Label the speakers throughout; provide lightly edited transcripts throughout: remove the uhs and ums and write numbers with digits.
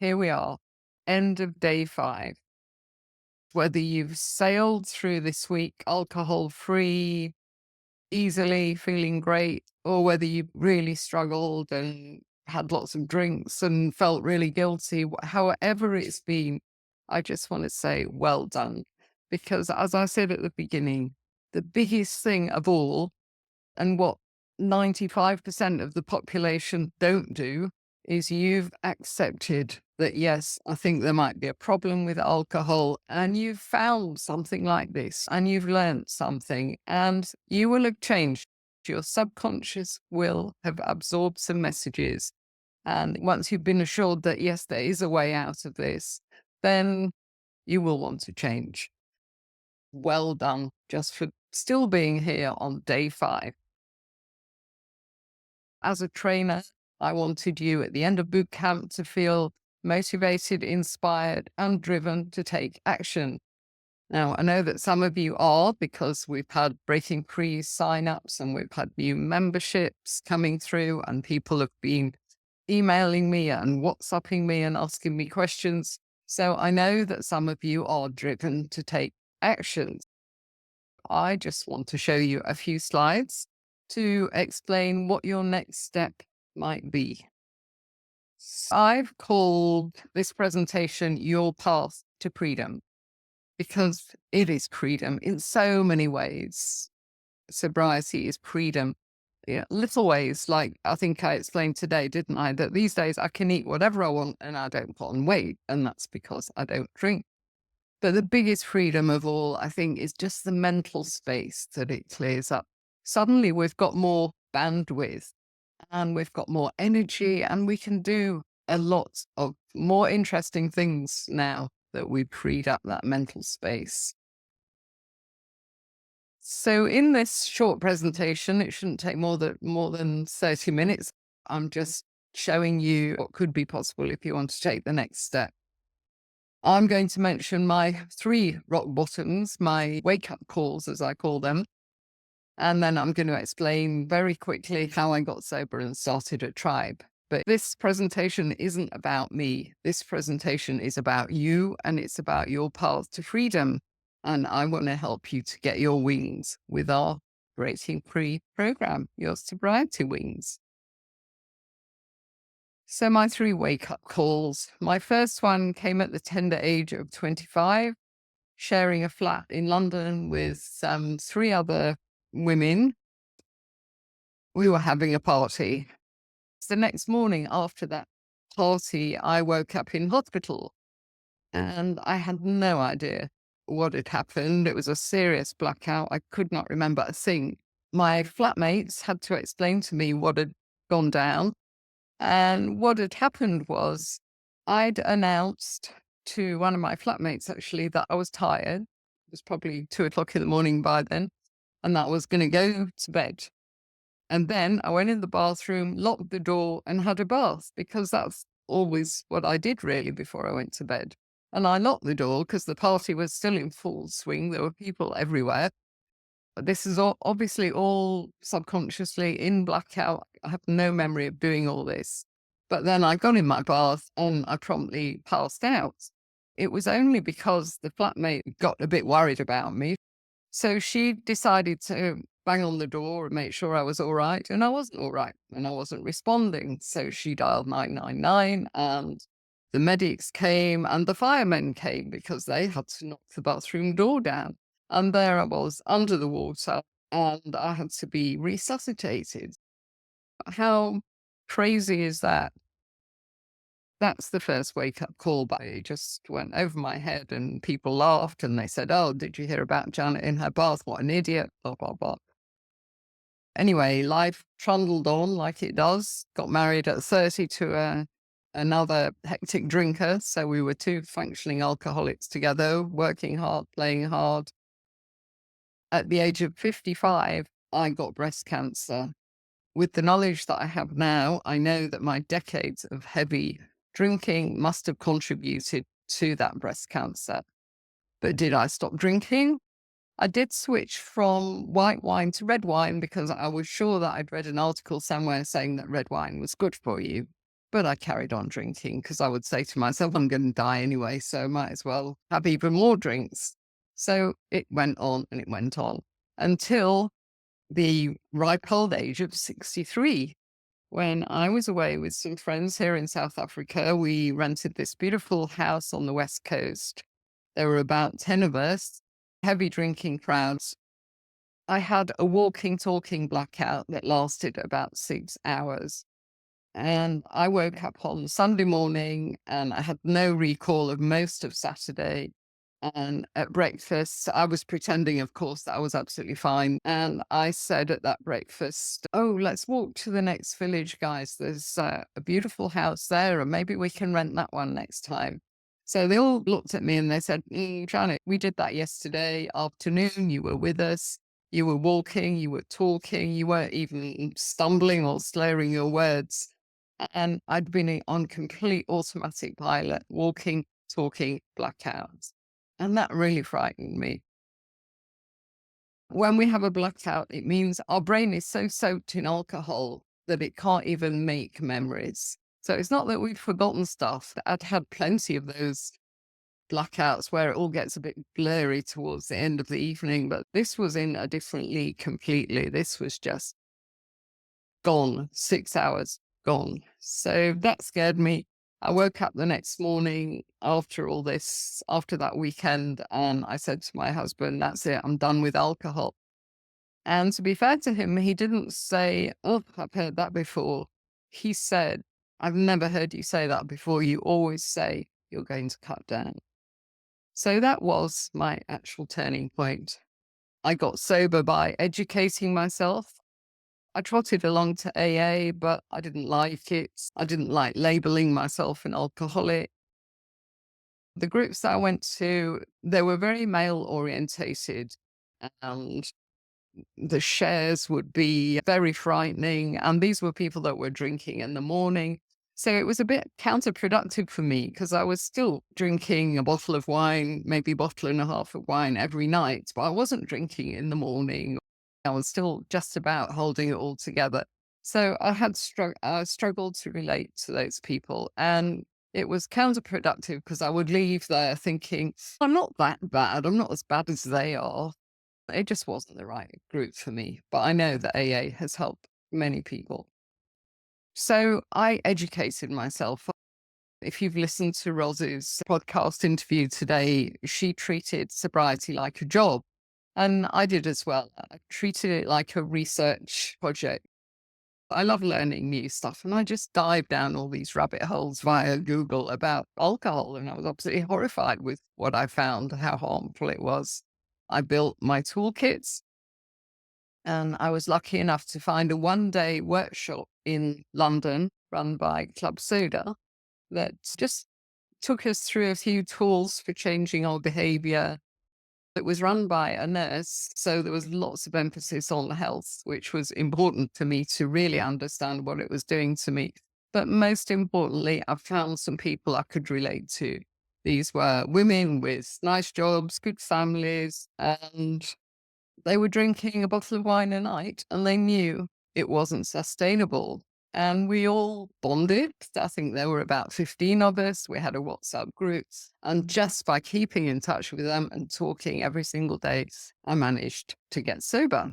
Speaker 1: here we are, end of day 5. Whether you've sailed through this week alcohol-free, easily feeling great, or whether you really struggled and had lots of drinks and felt really guilty, however it's been, I just want to say well done. Because as I said at the beginning, the biggest thing of all, and what 95% of the population don't do, is you've accepted that, yes, I think there might be a problem with alcohol, and you've found something like this, and you've learned something, and you will have changed. Your subconscious will have absorbed some messages. And once you've been assured that, yes, there is a way out of this, then you will want to change. Well done, just for still being here on day 5. As a trainer, I wanted you at the end of boot camp to feel motivated, inspired, and driven to take action. Now, I know that some of you are, because we've had Breaking Free sign-ups and we've had new memberships coming through, and people have been emailing me and WhatsApping me and asking me questions. So I know that some of you are driven to take action. I just want to show you a few slides to explain what your next step might be. I've called this presentation Your Path to Freedom because it is freedom in so many ways. Sobriety is freedom. Yeah, little ways, like I think I explained today, didn't I? That these days I can eat whatever I want and I don't put on weight, and that's because I don't drink. But the biggest freedom of all, I think, is just the mental space that it clears up. Suddenly we've got more bandwidth and we've got more energy, and we can do a lot of more interesting things now that we've freed up that mental space. So in this short presentation, it shouldn't take more than 30 minutes. I'm just showing you what could be possible if you want to take the next step. I'm going to mention my 3 rock bottoms, my wake-up calls, as I call them. And then I'm going to explain very quickly how I got sober and started a tribe. But this presentation isn't about me. This presentation is about you, and it's about your path to freedom. And I want to help you to get your wings with our Breaking Free program, your sobriety wings. So my 3 wake-up calls. My first one came at the tender age of 25, sharing a flat in London with 3 other women. We were having a party. The next morning after that party, I woke up in hospital and I had no idea what had happened. It was a serious blackout. I could not remember a thing. My flatmates had to explain to me what had gone down. And what had happened was I'd announced to one of my flatmates, actually, that I was tired. It was probably 2 o'clock in the morning by then, and that I was going to go to bed. And then I went in the bathroom, locked the door, and had a bath, because that's always what I did really before I went to bed. And I locked the door because the party was still in full swing. There were people everywhere. But this is obviously all subconsciously in blackout. I have no memory of doing all this. But then I got in my bath and I promptly passed out. It was only because the flatmate got a bit worried about me. So she decided to bang on the door and make sure I was all right. And I wasn't all right, and I wasn't responding. So she dialed 999, and the medics came and the firemen came because they had to knock the bathroom door down. And there I was under the water, and I had to be resuscitated. How crazy is that? That's the first wake-up call, but it just went over my head, and people laughed and they said, "Oh, did you hear about Janet in her bath? What an idiot," blah, blah, blah. Anyway, life trundled on like it does. Got married at 30 to another hectic drinker. So we were 2 functioning alcoholics together, working hard, playing hard. At the age of 55, I got breast cancer. With the knowledge that I have now, I know that my decades of heavy drinking must have contributed to that breast cancer. But did I stop drinking? I did switch from white wine to red wine because I was sure that I'd read an article somewhere saying that red wine was good for you. But I carried on drinking because I would say to myself, I'm going to die anyway, so might as well have even more drinks. So it went on and it went on until the ripe old age of 63. When I was away with some friends here in South Africa, we rented this beautiful house on the West Coast. There were about 10 of us, heavy drinking crowds. I had a walking, talking blackout that lasted about 6 hours. And I woke up on Sunday morning and I had no recall of most of Saturday. And at breakfast, I was pretending, of course, that I was absolutely fine. And I said at that breakfast, "Oh, let's walk to the next village, guys. There's a beautiful house there, and maybe we can rent that one next time." So they all looked at me and they said, Janet, we did that yesterday afternoon. You were with us. You were walking, you were talking, you weren't even stumbling or slurring your words. And I'd been on complete automatic pilot, walking, talking, blackouts. And that really frightened me. When we have a blackout, it means our brain is so soaked in alcohol that it can't even make memories. So it's not that we've forgotten stuff. I'd had plenty of those blackouts where it all gets a bit blurry towards the end of the evening, but this was in a different league completely. This was just gone, 6 hours gone. So that scared me. I woke up the next morning after all this, after that weekend, and I said to my husband, that's it, I'm done with alcohol. And to be fair to him, he didn't say, oh, I've heard that before. He said, I've never heard you say that before. You always say you're going to cut down. So that was my actual turning point. I got sober by educating myself. I trotted along to AA, but I didn't like it. I didn't like labeling myself an alcoholic. The groups that I went to, they were very male orientated, and the shares would be very frightening. And these were people that were drinking in the morning. So it was a bit counterproductive for me because I was still drinking a bottle of wine, maybe a bottle and a half of wine every night, but I wasn't drinking in the morning. I was still just about holding it all together. So I had struggled to relate to those people. And it was counterproductive because I would leave there thinking, I'm not that bad. I'm not as bad as they are. It just wasn't the right group for me, but I know that AA has helped many people. So I educated myself. If you've listened to Ros's podcast interview today, she treated sobriety like a job. And I did as well. I treated it like a research project. I love learning new stuff. And I just dived down all these rabbit holes via Google about alcohol. And I was absolutely horrified with what I found, how harmful it was. I built my toolkits. And I was lucky enough to find a 1-day workshop in London run by Club Soda that just took us through a few tools for changing our behavior. It was run by a nurse, so there was lots of emphasis on health, which was important to me to really understand what it was doing to me. But most importantly, I found some people I could relate to. These were women with nice jobs, good families, and they were drinking a bottle of wine a night and they knew it wasn't sustainable. And we all bonded. I think there were about 15 of us. We had a WhatsApp group. And just by keeping in touch with them and talking every single day, I managed to get sober.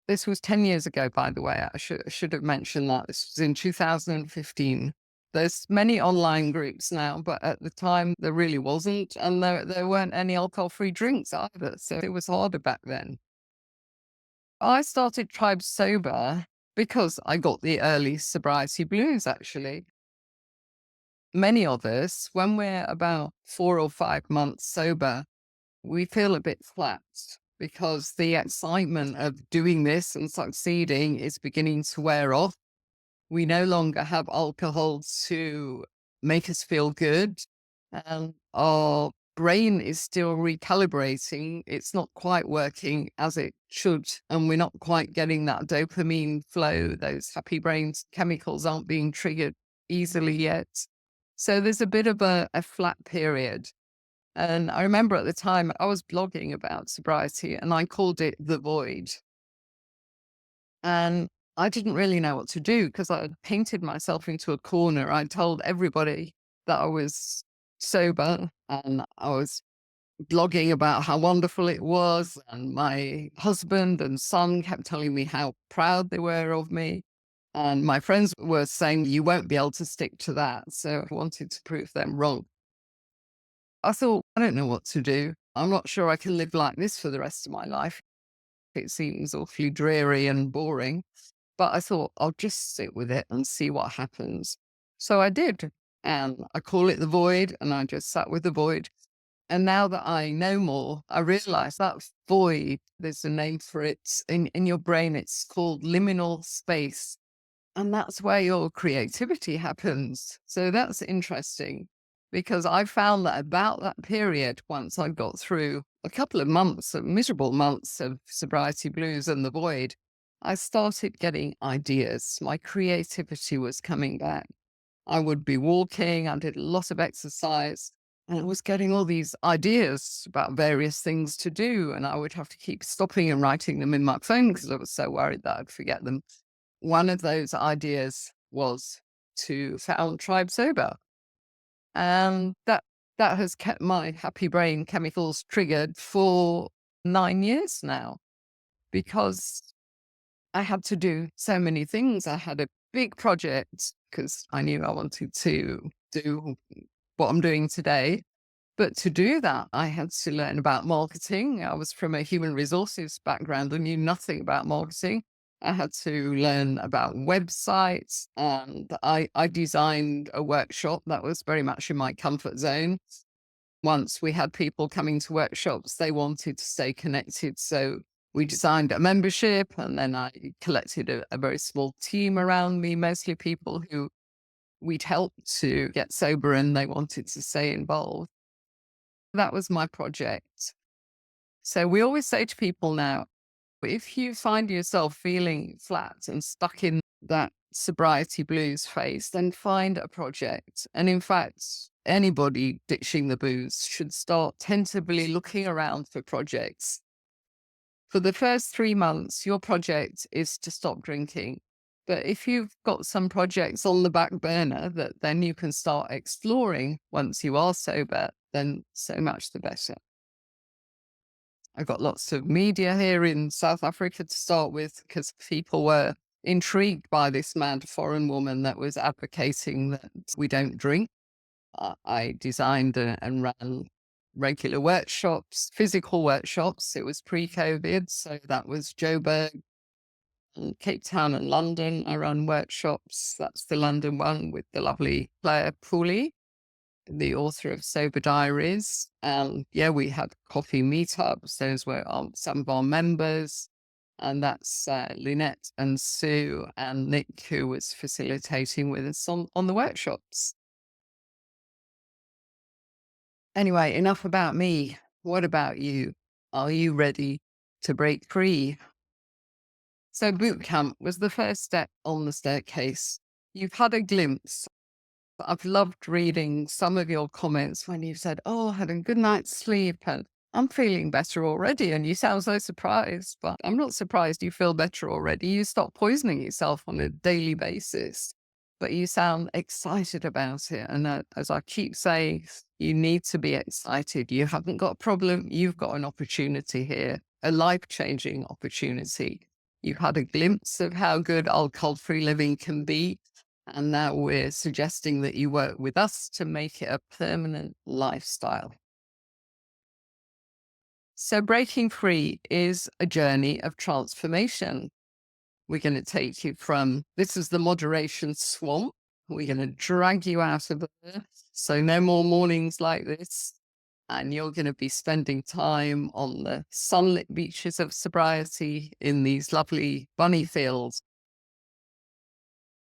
Speaker 1: This was 10 years ago, by the way. I should have mentioned that. This was in 2015. There's many online groups now, but at the time there really wasn't. And there weren't any alcohol-free drinks either. So it was harder back then. I started Tribe Sober because I got the early sobriety blues, actually. Many of us, when we're about 4 or 5 months sober, we feel a bit flat because the excitement of doing this and succeeding is beginning to wear off. We no longer have alcohol to make us feel good. And our brain is still recalibrating. It's not quite working as it should. And we're not quite getting that dopamine flow. Those happy brain chemicals aren't being triggered easily yet. So there's a bit of a flat period. And I remember at the time I was blogging about sobriety and I called it the void. And I didn't really know what to do because I had painted myself into a corner. I told everybody that I was sober and I was blogging about how wonderful it was. And my husband and son kept telling me how proud they were of me. And my friends were saying, you won't be able to stick to that. So I wanted to prove them wrong. I thought, I don't know what to do. I'm not sure I can live like this for the rest of my life. It seems awfully dreary and boring. But I thought, I'll just sit with it and see what happens. So I did. And I call it the void. And I just sat with the void. And now that I know more, I realize that void, there's a name for it in your brain. It's called liminal space. And that's where your creativity happens. So that's interesting because I found that about that period, once I got through a couple of months, of miserable months of sobriety blues and the void, I started getting ideas. My creativity was coming back. I would be walking, I did a lot of exercise, and I was getting all these ideas about various things to do. And I would have to keep stopping and writing them in my phone because I was so worried that I'd forget them. One of those ideas was to found Tribe Sober, and that has kept my happy brain chemicals triggered for 9 years now because I had to do so many things. I had a big project because I knew I wanted to do what I'm doing today. But to do that, I had to learn about marketing. I was from a human resources background and knew nothing about marketing. I had to learn about websites, and I designed a workshop that was very much in my comfort zone. Once we had people coming to workshops, they wanted to stay connected. So we designed a membership, and then I collected a very small team around me, mostly people who we'd helped to get sober and they wanted to stay involved. That was my project. So we always say to people now, if you find yourself feeling flat and stuck in that sobriety blues phase, then find a project. And in fact, anybody ditching the booze should start tentatively looking around for projects. For the first 3 months, your project is to stop drinking. But if you've got some projects on the back burner that then you can start exploring once you are sober, then so much the better. I got lots of media here in South Africa to start with because people were intrigued by this mad foreign woman that was advocating that we don't drink. I designed and ran regular workshops, physical workshops. It was pre-COVID, so that was Joburg, and Cape Town and London. I run workshops. That's the London one with the lovely Claire Pooley, the author of Sober Diaries. Yeah, we had coffee meetups. Those were some of our members. And that's Lynette and Sue and Nick, who was facilitating with us on the workshops. Anyway, enough about me. What about you? Are you ready to break free? So boot camp was the first step on the staircase. You've had a glimpse. I've loved reading some of your comments when you said, oh, I had a good night's sleep and I'm feeling better already. And you sound so surprised, but I'm not surprised you feel better already. You stop poisoning yourself on a daily basis, but you sound excited about it. And as I keep saying, you need to be excited. You haven't got a problem. You've got an opportunity here, a life-changing opportunity. You've had a glimpse of how good alcohol-free living can be. And now we're suggesting that you work with us to make it a permanent lifestyle. So breaking free is a journey of transformation. We're going to take you from, this is the moderation swamp. We're going to drag you out of there. So no more mornings like this. And you're going to be spending time on the sunlit beaches of sobriety in these lovely bunny fields.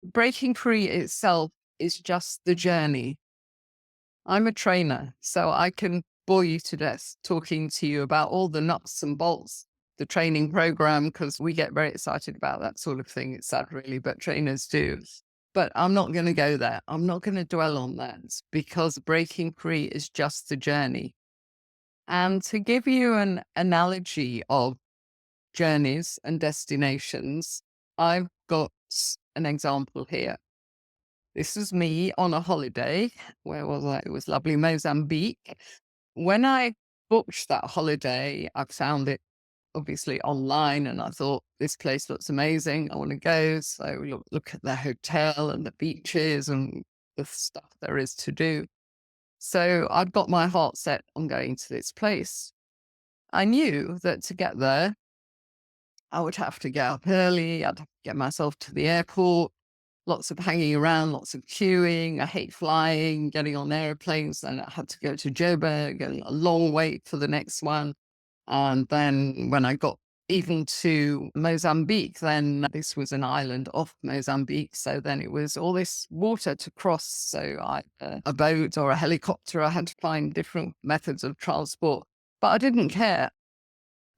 Speaker 1: Breaking free itself is just the journey. I'm a trainer, so I can bore you to death talking to you about all the nuts and bolts, the training program, because we get very excited about that sort of thing. It's sad, really, but trainers do. But I'm not going to go there. I'm not going to dwell on that because breaking free is just the journey. And to give you an analogy of journeys and destinations, I've got an example here. This is me on a holiday. Where was I? It was lovely Mozambique. When I booked that holiday, I found it obviously online and I thought, this place looks amazing. I want to go. So look at the hotel and the beaches and the stuff there is to do. So I'd got my heart set on going to this place. I knew that to get there, I would have to get up early. I'd have to get myself to the airport. Lots of hanging around, lots of queuing. I hate flying, getting on airplanes. Then I had to go to Joburg and a long wait for the next one. And then when I got even to Mozambique, then this was an island off Mozambique. So then it was all this water to cross. So a boat or a helicopter, I had to find different methods of transport. But I didn't care.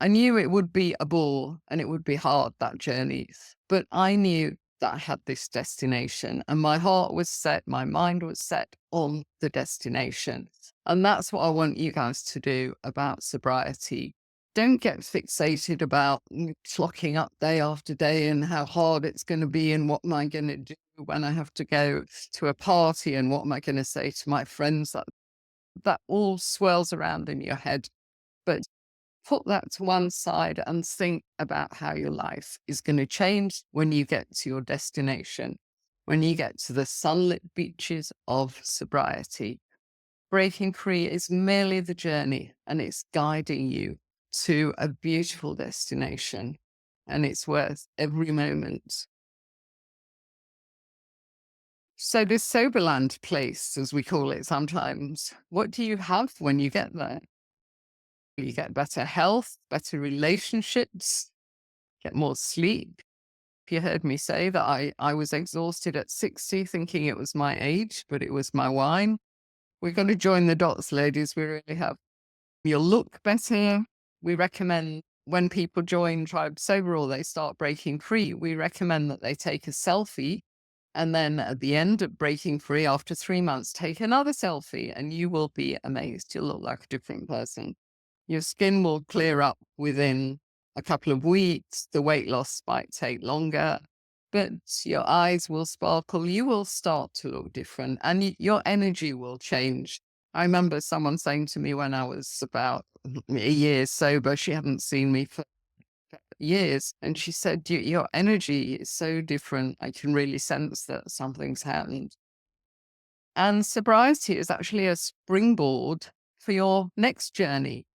Speaker 1: I knew it would be a bore and it would be hard, that journey, but I knew that I had this destination and my heart was set, my mind was set on the destination. And that's what I want you guys to do about sobriety. Don't get fixated about clocking up day after day and how hard it's going to be and what am I going to do when I have to go to a party and what am I going to say to my friends. That all swirls around in your head. But put that to one side and think about how your life is going to change when you get to your destination, when you get to the sunlit beaches of sobriety. Breaking free is merely the journey and it's guiding you to a beautiful destination, and it's worth every moment. So, this Soberland place, as we call it sometimes, what do you have when you get there? You get better health, better relationships, get more sleep. You heard me say that I was exhausted at 60, thinking it was my age, but it was my wine. We're going to join the dots, ladies. We really have. You'll look better. We recommend when people join Tribe Sober or they start breaking free, we recommend that they take a selfie. And then at the end of breaking free, after 3 months, take another selfie and you will be amazed. You'll look like a different person. Your skin will clear up within a couple of weeks. The weight loss might take longer, but your eyes will sparkle. You will start to look different and your energy will change. I remember someone saying to me when I was about a year sober, she hadn't seen me for years, and she said, Your energy is so different. I can really sense that something's happened. And sobriety is actually a springboard for your next journey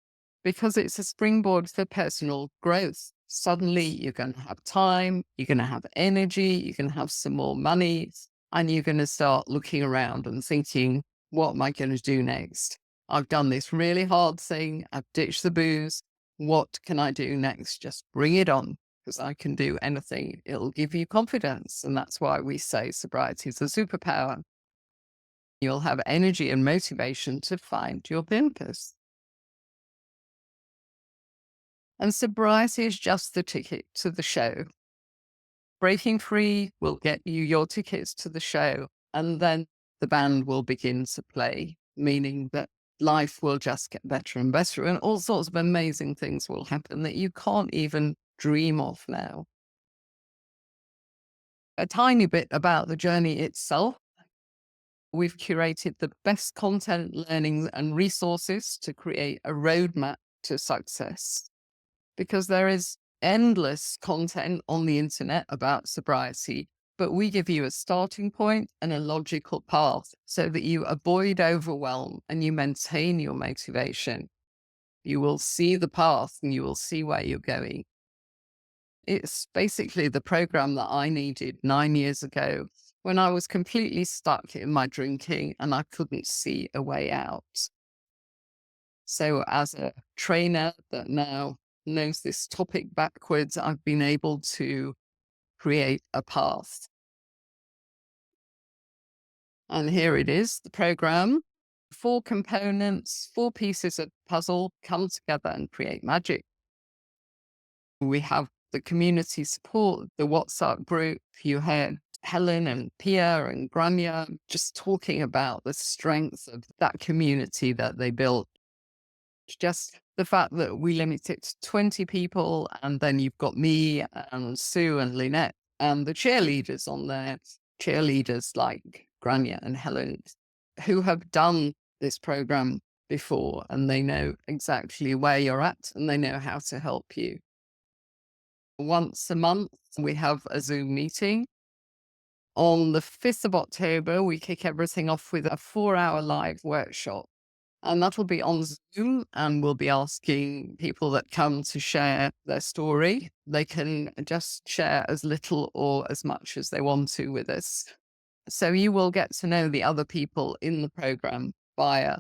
Speaker 1: because it's a springboard for personal growth. Suddenly, you're going to have time, you're going to have energy, you're going to have some more money, and you're going to start looking around and thinking, what am I going to do next? I've done this really hard thing. I've ditched the booze. What can I do next? Just bring it on because I can do anything. It'll give you confidence. And that's why we say sobriety is a superpower. You'll have energy and motivation to find your purpose. And sobriety is just the ticket to the show. Breaking free will get you your tickets to the show, and then the band will begin to play, meaning that life will just get better and better, and all sorts of amazing things will happen that you can't even dream of now. A tiny bit about the journey itself. We've curated the best content, learning, and resources to create a roadmap to success, because there is endless content on the internet about sobriety, but we give you a starting point and a logical path so that you avoid overwhelm and you maintain your motivation. You will see the path and you will see where you're going. It's basically the program that I needed 9 years ago when I was completely stuck in my drinking and I couldn't see a way out. So as a trainer that now knows this topic backwards, I've been able to create a path. And here it is, the program. 4 components, 4 pieces of puzzle come together and create magic. We have the community support, the WhatsApp group. You had Helen and Pia and Grania just talking about the strength of that community that they built. Just the fact that we limit it to 20 people, and then you've got me and Sue and Lynette, and the cheerleaders on there, cheerleaders like Grania and Helen, who have done this program before and they know exactly where you're at and they know how to help you. Once a month, we have a Zoom meeting. On the 5th of October, we kick everything off with a 4-hour live workshop. And that'll be on Zoom, and we'll be asking people that come to share their story. They can just share as little or as much as they want to with us. So you will get to know the other people in the program via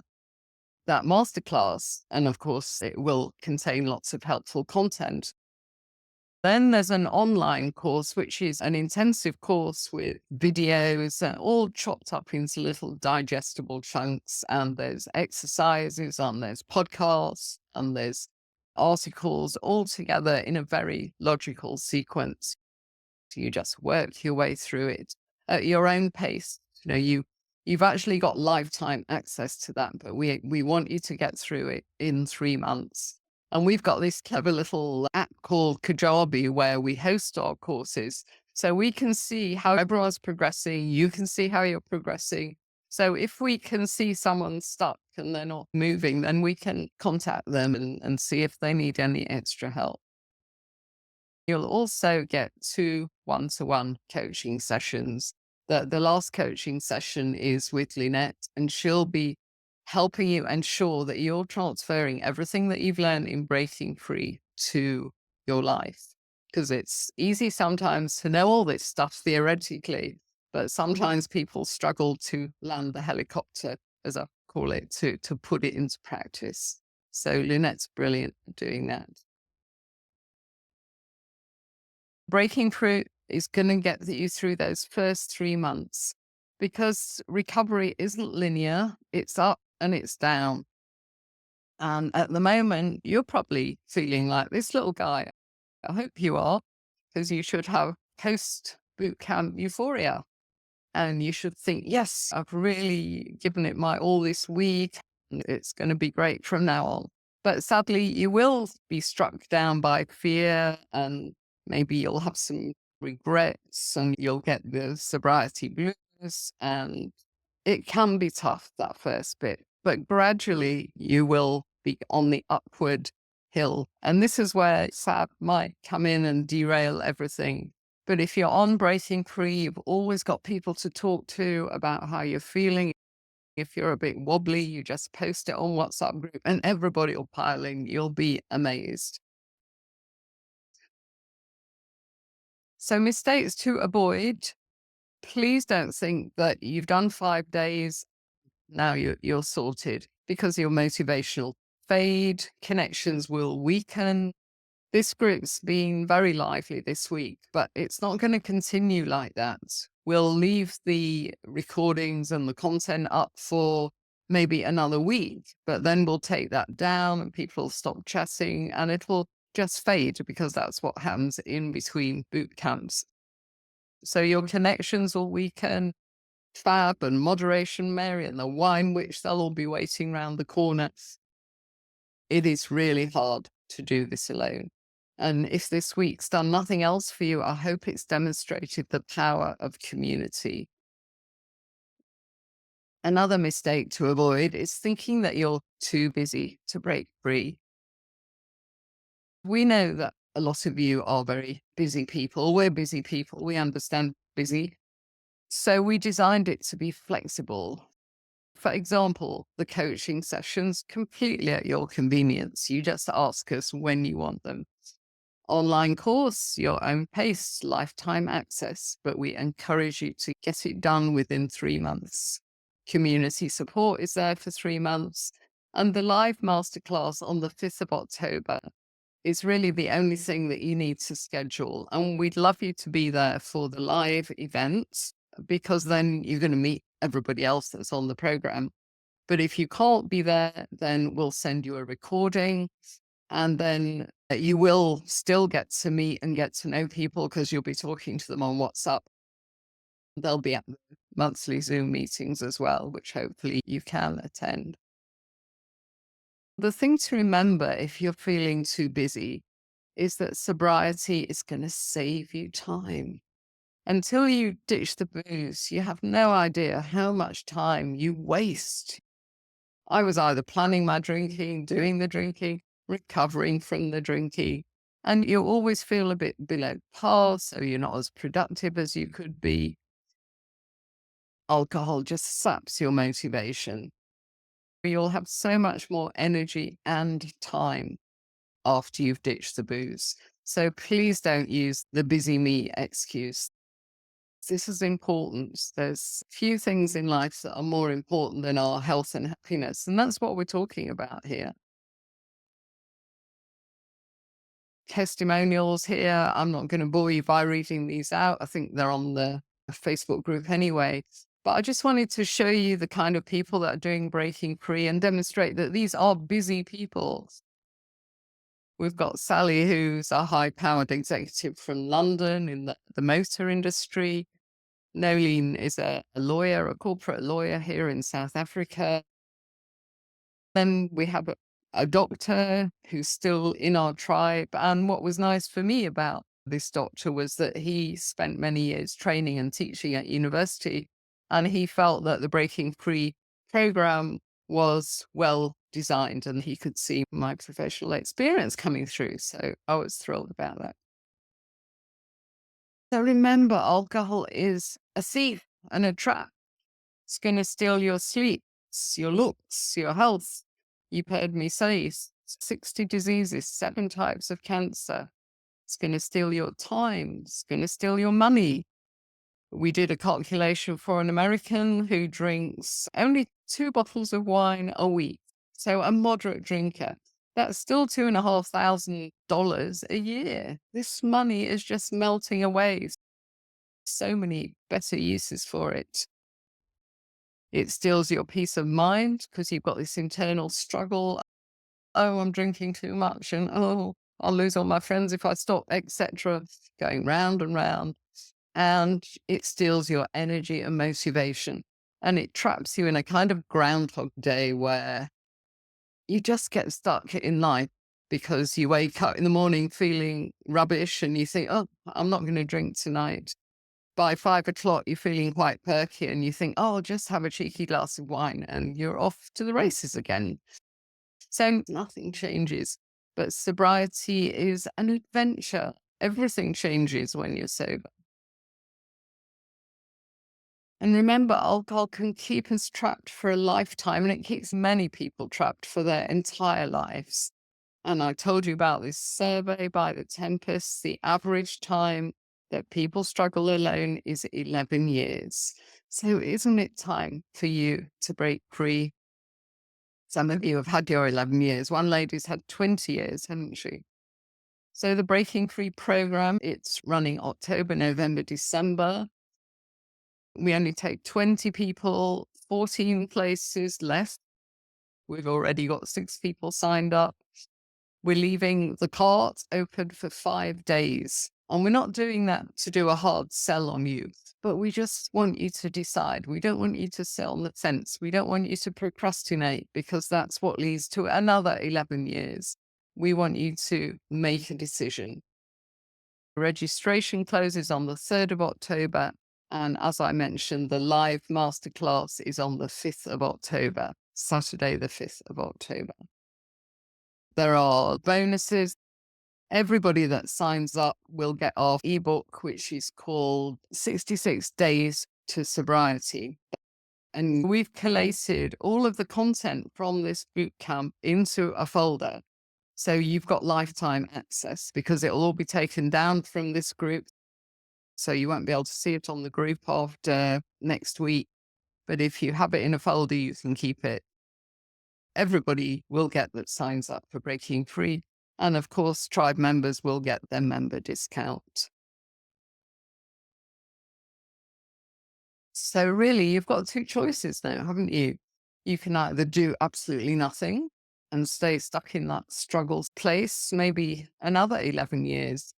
Speaker 1: that masterclass. And of course, it will contain lots of helpful content. Then there's an online course, which is an intensive course with videos all chopped up into little digestible chunks. And there's exercises, and there's podcasts, and there's articles all together in a very logical sequence. You just work your way through it at your own pace. You've actually got lifetime access to that, but we want you to get through it in 3 months. And we've got this clever little app called Kajabi where we host our courses. So we can see how everyone's progressing. You can see how you're progressing. So if we can see someone stuck and they're not moving, then we can contact them and see if they need any extra help. You'll also get 2 one-to-one coaching sessions. The last coaching session is with Lynette, and she'll be helping you ensure that you're transferring everything that you've learned in breaking free to your life. Because it's easy sometimes to know all this stuff theoretically, but sometimes people struggle to land the helicopter, as I call it, to put it into practice. So Lynette's brilliant at doing that. Breaking through is going to get you through those first 3 months, because recovery isn't linear. It's up and it's down. And at the moment, you're probably feeling like this little guy. I hope you are, because you should have post boot camp euphoria. And you should think, yes, I've really given it my all this week. And it's going to be great from now on. But sadly, you will be struck down by fear, and maybe you'll have some regrets, and you'll get the sobriety blues. And it can be tough, that first bit. But gradually, you will be on the upward hill. And this is where SAB might come in and derail everything. But if you're on breaking free, you've always got people to talk to about how you're feeling. If you're a bit wobbly, you just post it on WhatsApp group and everybody will pile in. You'll be amazed. So mistakes to avoid. Please don't think that you've done 5 days, now you're sorted, because your motivation will fade, connections will weaken. This group's been very lively this week, but it's not going to continue like that. We'll leave the recordings and the content up for maybe another week, but then we'll take that down and people will stop chatting and it will just fade, because that's what happens in between boot camps. So your connections will weaken. Fab and Moderation Mary and the Wine Witch, they'll all be waiting round the corner. It is really hard to do this alone. And if this week's done nothing else for you, I hope it's demonstrated the power of community. Another mistake to avoid is thinking that you're too busy to break free. We know that a lot of you are very busy people. We're busy people. We understand busy. So we designed it to be flexible. For example, the coaching sessions completely at your convenience. You just ask us when you want them. Online course, your own pace, lifetime access, but we encourage you to get it done within 3 months. Community support is there for 3 months. And the live masterclass on the 5th of October is really the only thing that you need to schedule. And we'd love you to be there for the live events, because then you're going to meet everybody else that's on the program. But if you can't be there, then we'll send you a recording, and then you will still get to meet and get to know people, because you'll be talking to them on WhatsApp. They'll be at the monthly Zoom meetings as well, which hopefully you can attend. The thing to remember if you're feeling too busy is that sobriety is going to save you time. Until you ditch the booze, you have no idea how much time you waste. I was either planning my drinking, doing the drinking, recovering from the drinking, and you always feel a bit below par, so you're not as productive as you could be. Alcohol just saps your motivation. You'll have so much more energy and time after you've ditched the booze. So please don't use the busy me excuse. This is important. There's few things in life that are more important than our health and happiness. And that's what we're talking about here. Testimonials here. I'm not going to bore you by reading these out. I think they're on the Facebook group anyway. But I just wanted to show you the kind of people that are doing breaking free and demonstrate that these are busy people. We've got Sally, who's a high powered executive from London in the motor industry. Nolene is a lawyer, a corporate lawyer here in South Africa. Then we have a doctor who's still in our tribe. And what was nice for me about this doctor was that he spent many years training and teaching at university. And he felt that the Breaking Free program was well designed and he could see my professional experience coming through. So I was thrilled about that. So remember, alcohol is a thief and a trap. It's going to steal your sleep, your looks, your health. You've heard me say 60 diseases, 7 types of cancer. It's going to steal your time. It's going to steal your money. We did a calculation for an American who drinks only 2 bottles of wine a week. So a moderate drinker. That's still $2,500 a year. This money is just melting away. So many better uses for it. It steals your peace of mind because you've got this internal struggle. Oh, I'm drinking too much, and oh, I'll lose all my friends if I stop, etc. Going round and round. And it steals your energy and motivation. And it traps you in a kind of Groundhog Day where you just get stuck in life because you wake up in the morning feeling rubbish and you think, oh, I'm not going to drink tonight. By 5 o'clock, you're feeling quite perky and you think, oh, I'll just have a cheeky glass of wine and you're off to the races again. So nothing changes, but sobriety is an adventure. Everything changes when you're sober. And remember, alcohol can keep us trapped for a lifetime, and it keeps many people trapped for their entire lives. And I told you about this survey by the Tempest. The average time that people struggle alone is 11 years. So isn't it time for you to break free? Some of you have had your 11 years. One lady's had 20 years, hasn't she? So the Breaking Free program, it's running October, November, December. We only take 20 people, 14 places left. We've already got 6 people signed up. We're leaving the cart open for 5 days. And we're not doing that to do a hard sell on you, but we just want you to decide. We don't want you to sit on the fence. We don't want you to procrastinate because that's what leads to another 11 years. We want you to make a decision. Registration closes on the 3rd of October. And as I mentioned, the live masterclass is on the 5th of October, Saturday, the 5th of October. There are bonuses. Everybody that signs up will get our ebook, which is called 66 Days to Sobriety. And we've collated all of the content from this boot camp into a folder. So you've got lifetime access because it'll all be taken down from this group. So you won't be able to see it on the group after next week. But if you have it in a folder, you can keep it. Everybody will get that signs up for Breaking Free. And of course, tribe members will get their member discount. So really, you've got 2 choices now, haven't you? You can either do absolutely nothing and stay stuck in that struggle place, maybe another 11 years.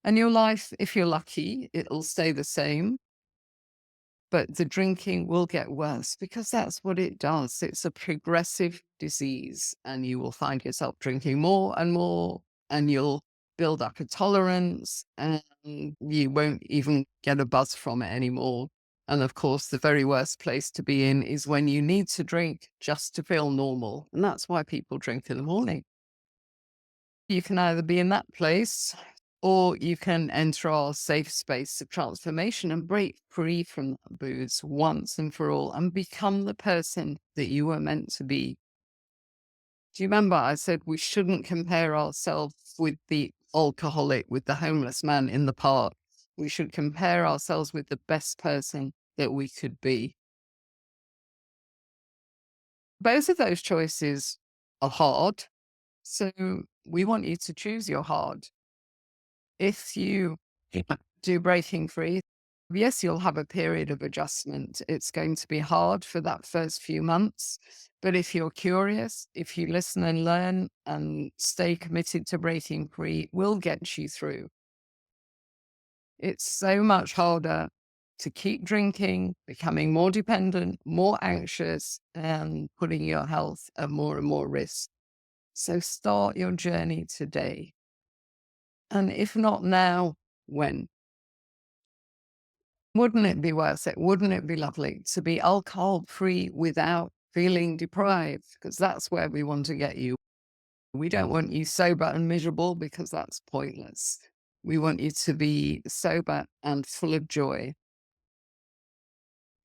Speaker 1: And your life, if you're lucky, it'll stay the same. But the drinking will get worse because that's what it does. It's a progressive disease and you will find yourself drinking more and more and you'll build up a tolerance, and you won't even get a buzz from it anymore. And of course, the very worst place to be in is when you need to drink just to feel normal. And that's why people drink in the morning. You can either be in that place or you can enter our safe space of transformation and break free from that booze once and for all and become the person that you were meant to be. Do you remember I said we shouldn't compare ourselves with the alcoholic, with the homeless man in the park? We should compare ourselves with the best person that we could be. Both of those choices are hard. So we want you to choose your hard. If you do breaking free, yes, you'll have a period of adjustment. It's going to be hard for that first few months. But if you're curious, if you listen and learn and stay committed to breaking free, we'll get you through. It's so much harder to keep drinking, becoming more dependent, more anxious, and putting your health at more and more risk. So start your journey today. And if not now, when? Wouldn't it be worth it? Wouldn't it be lovely to be alcohol free without feeling deprived? Because that's where we want to get you. We don't want you sober and miserable because that's pointless. We want you to be sober and full of joy.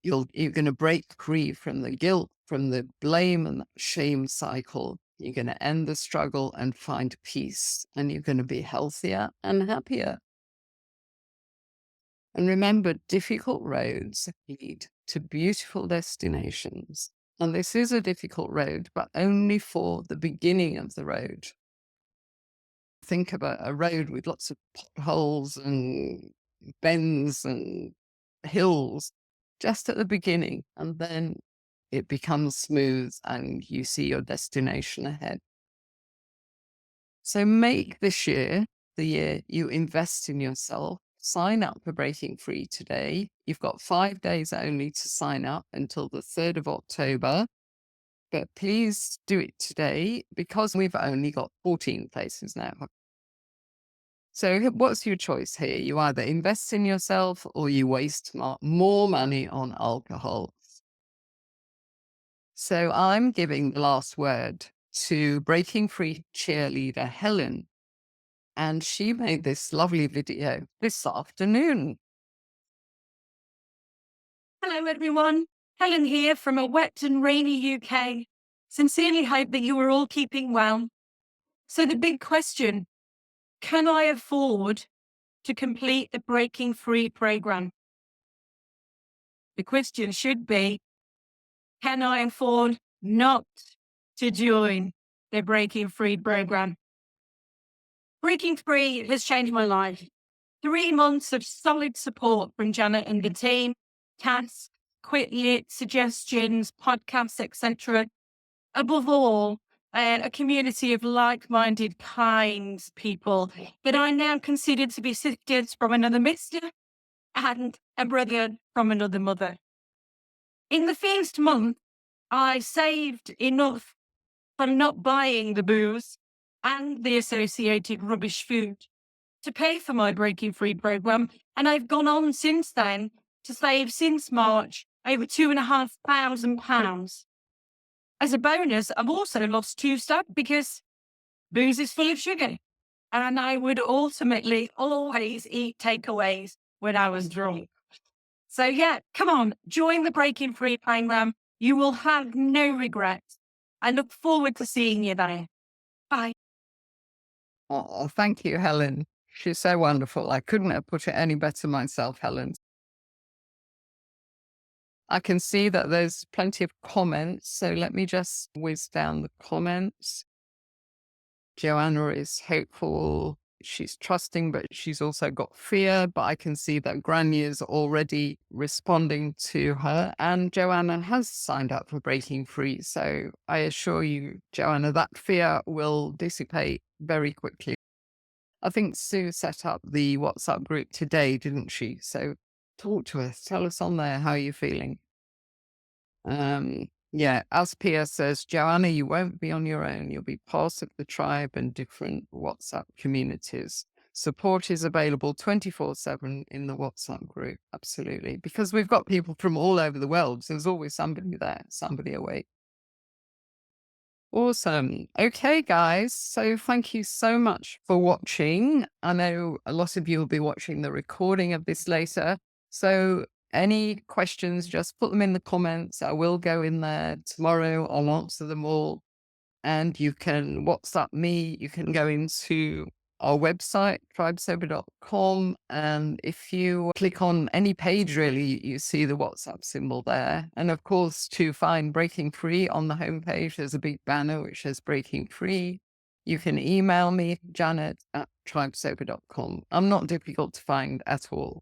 Speaker 1: You're going to break free from the guilt, from the blame and shame cycle. You're going to end the struggle and find peace, and you're going to be healthier and happier. And remember, difficult roads lead to beautiful destinations. And this is a difficult road, but only for the beginning of the road. Think about a road with lots of potholes and bends and hills just at the beginning, and then it becomes smooth and you see your destination ahead. So make this year the year you invest in yourself. Sign up for Breaking Free today. You've got 5 days only to sign up until the 3rd of October. But please do it today because we've only got 14 places now. So what's your choice here? You either invest in yourself or you waste more money on alcohol. So I'm giving the last word to Breaking Free cheerleader Helen. And she made this lovely video this afternoon.
Speaker 2: Hello, everyone. Helen here from a wet and rainy UK. Sincerely hope that you are all keeping well. So the big question, can I afford to complete the Breaking Free program? The question should be, can I afford not to join the Breaking Free program? Breaking Free has changed my life. 3 months of solid support from Janet and the team, tasks, quit lit, suggestions, podcasts, etc. Above all, a community of like-minded, kind people that I now consider to be sisters from another mister and a brother from another mother. In the first month, I saved enough from not buying the booze and the associated rubbish food to pay for my Breaking Free program. And I've gone on since then to save since March over £2,500. As a bonus, I've also lost 2 stone because booze is full of sugar. And I would ultimately always eat takeaways when I was drunk. So yeah, come on, join the Breaking Free program. You will have no regrets. I look forward to seeing you there. Bye.
Speaker 1: Oh, thank you, Helen. She's so wonderful. I couldn't have put it any better myself, Helen. I can see that there's plenty of comments, so let me just whiz down the comments. Joanna is hopeful. She's trusting, but she's also got fear. But I can see that Granny is already responding to her. And Joanna has signed up for Breaking Free. So I assure you, Joanna, that fear will dissipate very quickly. I think Sue set up the WhatsApp group today, didn't she? So talk to us. Tell us on there how you're feeling. Yeah, as Pia says, Joanna, you won't be on your own. You'll be part of the tribe and different WhatsApp communities. Support is available 24/7 in the WhatsApp group. Absolutely. Because we've got people from all over the world. So there's always somebody there, somebody awake. Awesome. Okay, guys. So thank you so much for watching. I know a lot of you will be watching the recording of this later. So any questions, just put them in the comments. I will go in there tomorrow. I'll answer them all. And you can WhatsApp me. You can go into our website, tribesober.com. And if you click on any page, really, you see the WhatsApp symbol there. And of course, to find Breaking Free on the homepage, there's a big banner which says Breaking Free. You can email me, Janet at tribesober.com. I'm not difficult to find at all.